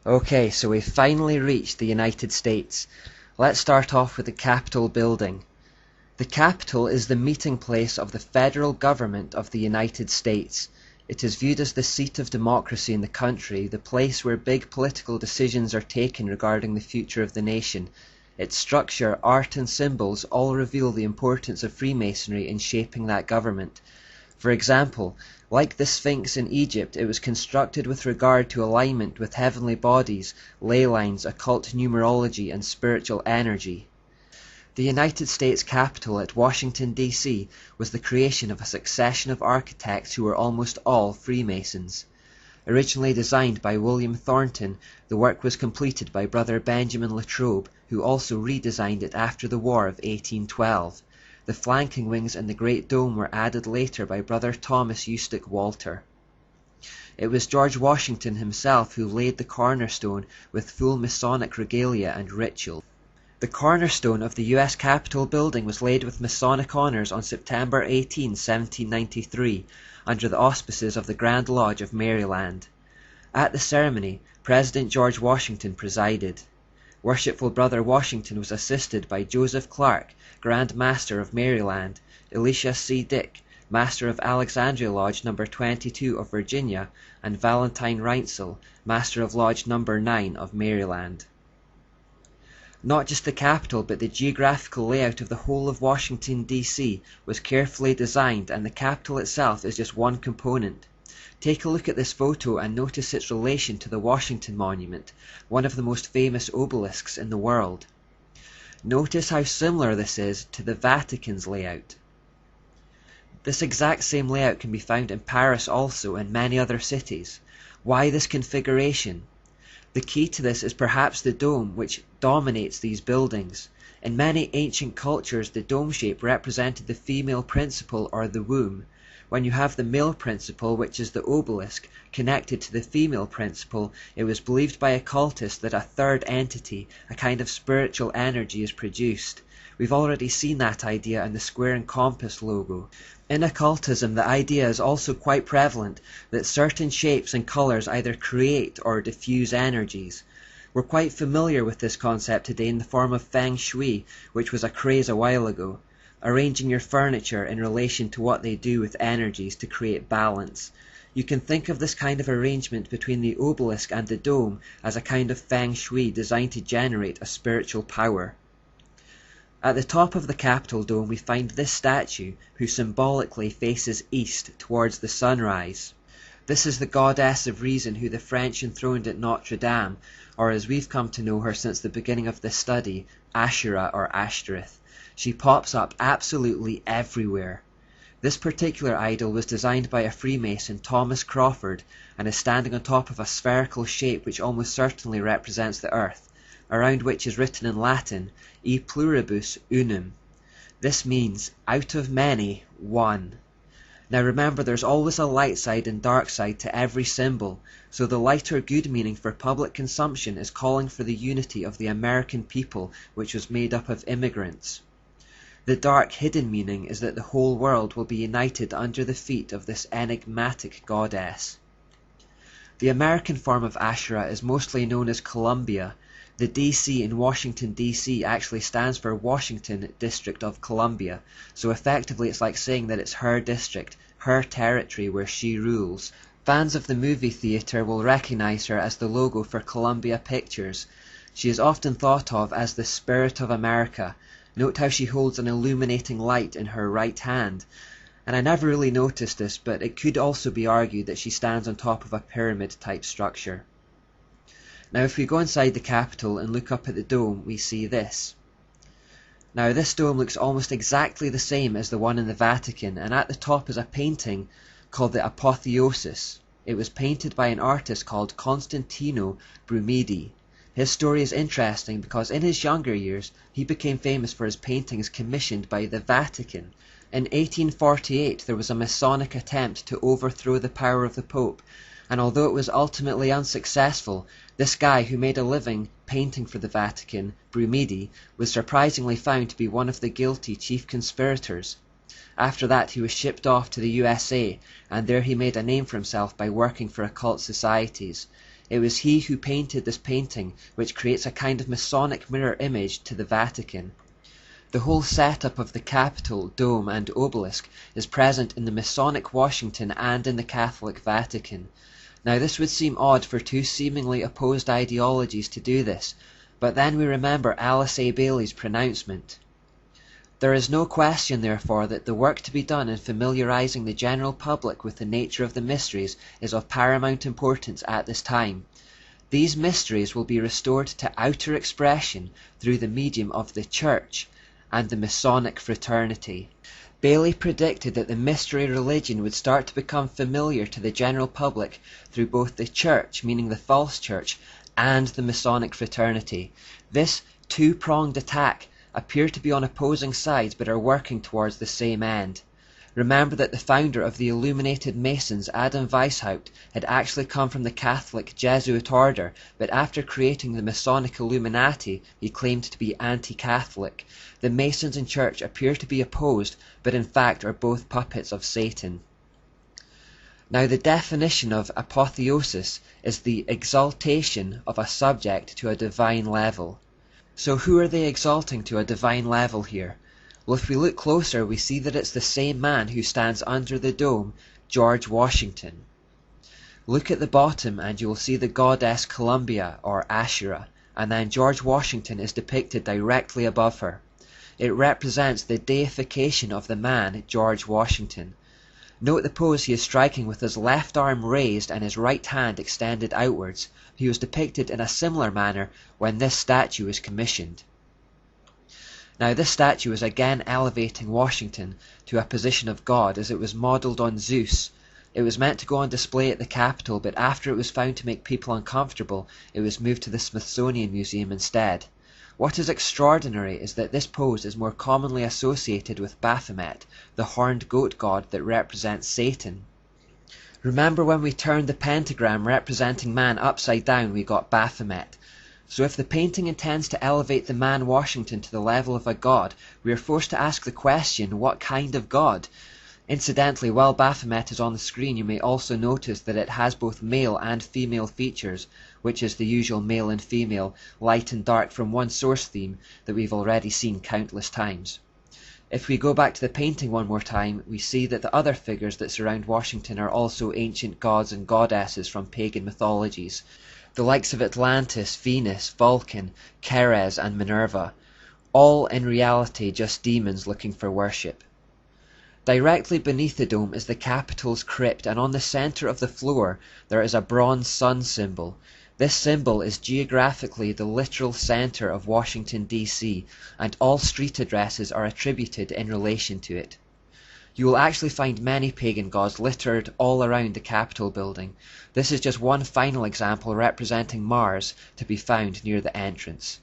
Okay, so we've finally reached the United States. Let's start off with the Capitol building. The Capitol is the meeting place of the federal government of the United States. It is viewed as the seat of democracy in the country, the place where big political decisions are taken regarding the future of the nation. Its structure, art and symbols all reveal the importance of Freemasonry in shaping that government. For example, like the Sphinx in Egypt, it was constructed with regard to alignment with heavenly bodies, ley lines, occult numerology, and spiritual energy. The United States Capitol at Washington, D.C. was the creation of a succession of architects who were almost all Freemasons. Originally designed by William Thornton, the work was completed by Brother Benjamin Latrobe, who also redesigned it after the War of 1812. The flanking wings and the Great Dome were added later by Brother Thomas Eustace Walter. It was George Washington himself who laid the cornerstone with full Masonic regalia and ritual. The cornerstone of the U.S. Capitol building was laid with Masonic honors on September 18, 1793, under the auspices of the Grand Lodge of Maryland. At the ceremony, President George Washington presided. Worshipful Brother Washington was assisted by Joseph Clark, Grand Master of Maryland, Elisha C. Dick, Master of Alexandria Lodge No. 22 of Virginia, and Valentine Reinsel, Master of Lodge No. 9 of Maryland. Not just the Capitol, but the geographical layout of the whole of Washington, D.C. was carefully designed, and the Capitol itself is just one component. Take a look at this photo and notice its relation to the Washington Monument, one of the most famous obelisks in the world. Notice how similar this is to the Vatican's layout. This exact same layout can be found in Paris also and many other cities. Why this configuration? The key to this is perhaps the dome, which dominates these buildings. In many ancient cultures, the dome shape represented the female principle or the womb. When you have the male principle, which is the obelisk, connected to the female principle, it was believed by occultists that a third entity, a kind of spiritual energy, is produced. We've already seen that idea in the square and compass logo. In occultism, the idea is also quite prevalent that certain shapes and colors either create or diffuse energies. We're quite familiar with this concept today in the form of Feng Shui, which was a craze a while ago. Arranging your furniture in relation to what they do with energies to create balance. You can think of this kind of arrangement between the obelisk and the dome as a kind of Feng Shui designed to generate a spiritual power. At the top of the Capitol dome we find this statue, who symbolically faces east towards the sunrise. This is the goddess of reason who the French enthroned at Notre Dame, or as we've come to know her since the beginning of this study, Ashura or Ashtoreth. She pops up absolutely everywhere. This particular idol was designed by a Freemason, Thomas Crawford, and is standing on top of a spherical shape which almost certainly represents the earth, around which is written in Latin, E pluribus unum. This means, out of many, one. Now remember, there's always a light side and dark side to every symbol, so the lighter good meaning for public consumption is calling for the unity of the American people, which was made up of immigrants. The dark hidden meaning is that the whole world will be united under the feet of this enigmatic goddess. The American form of Ashura is mostly known as Columbia. The DC in Washington, D.C. actually stands for Washington District of Columbia, so effectively it's like saying that it's her district, her territory where she rules. Fans of the movie theatre will recognize her as the logo for Columbia Pictures. She is often thought of as the Spirit of America. Note how she holds an illuminating light in her right hand. And I never really noticed this, but it could also be argued that she stands on top of a pyramid-type structure. Now if we go inside the Capitol and look up at the dome, we see this. Now this dome looks almost exactly the same as the one in the Vatican, and at the top is a painting called the Apotheosis. It was painted by an artist called Constantino Brumidi. His story is interesting because in his younger years he became famous for his paintings commissioned by the Vatican. In 1848 there was a Masonic attempt to overthrow the power of the Pope, and although it was ultimately unsuccessful, this guy who made a living painting for the Vatican, Brumidi, was surprisingly found to be one of the guilty chief conspirators. After that he was shipped off to the USA, and there he made a name for himself by working for occult societies. It was he who painted this painting, which creates a kind of Masonic mirror image to the Vatican. The whole setup of the Capitol, dome, and obelisk is present in the Masonic Washington and in the Catholic Vatican. Now this would seem odd for two seemingly opposed ideologies to do this, but then we remember Alice A. Bailey's pronouncement. There is no question, therefore, that the work to be done in familiarizing the general public with the nature of the mysteries is of paramount importance at this time. These mysteries will be restored to outer expression through the medium of the Church and the Masonic fraternity. Bailey predicted that the mystery religion would start to become familiar to the general public through both the Church, meaning the false church, and the Masonic fraternity. This two-pronged attack appear to be on opposing sides but are working towards the same end. Remember that the founder of the Illuminated Masons, Adam Weishaupt, had actually come from the Catholic Jesuit order, but after creating the Masonic Illuminati, he claimed to be anti-Catholic. The Masons and Church appear to be opposed, but in fact are both puppets of Satan. Now the definition of apotheosis is the exaltation of a subject to a divine level. So who are they exalting to a divine level here? Well, if we look closer, we see that it's the same man who stands under the dome, George Washington. Look at the bottom and you will see the goddess Columbia or Asherah, and then George Washington is depicted directly above her. It represents the deification of the man, George Washington. Note the pose he is striking with his left arm raised and his right hand extended outwards. He was depicted in a similar manner when this statue was commissioned. Now this statue is again elevating Washington to a position of God, as it was modelled on Zeus. It was meant to go on display at the Capitol, but after it was found to make people uncomfortable, it was moved to the Smithsonian Museum instead. What is extraordinary is that this pose is more commonly associated with Baphomet, the horned goat god that represents Satan. Remember when we turned the pentagram representing man upside down, we got Baphomet. So if the painting intends to elevate the man Washington to the level of a god, we are forced to ask the question, what kind of god? Incidentally, while Baphomet is on the screen, you may also notice that it has both male and female features, which is the usual male and female, light and dark from one source theme that we've already seen countless times. If we go back to the painting one more time, we see that the other figures that surround Washington are also ancient gods and goddesses from pagan mythologies, the likes of Atlantis, Venus, Vulcan, Ceres and Minerva, all in reality just demons looking for worship. Directly beneath the dome is the Capitol's crypt, and on the center of the floor there is a bronze sun symbol. This symbol is geographically the literal center of Washington, D.C., and all street addresses are attributed in relation to it. You will actually find many pagan gods littered all around the Capitol building. This is just one final example representing Mars to be found near the entrance.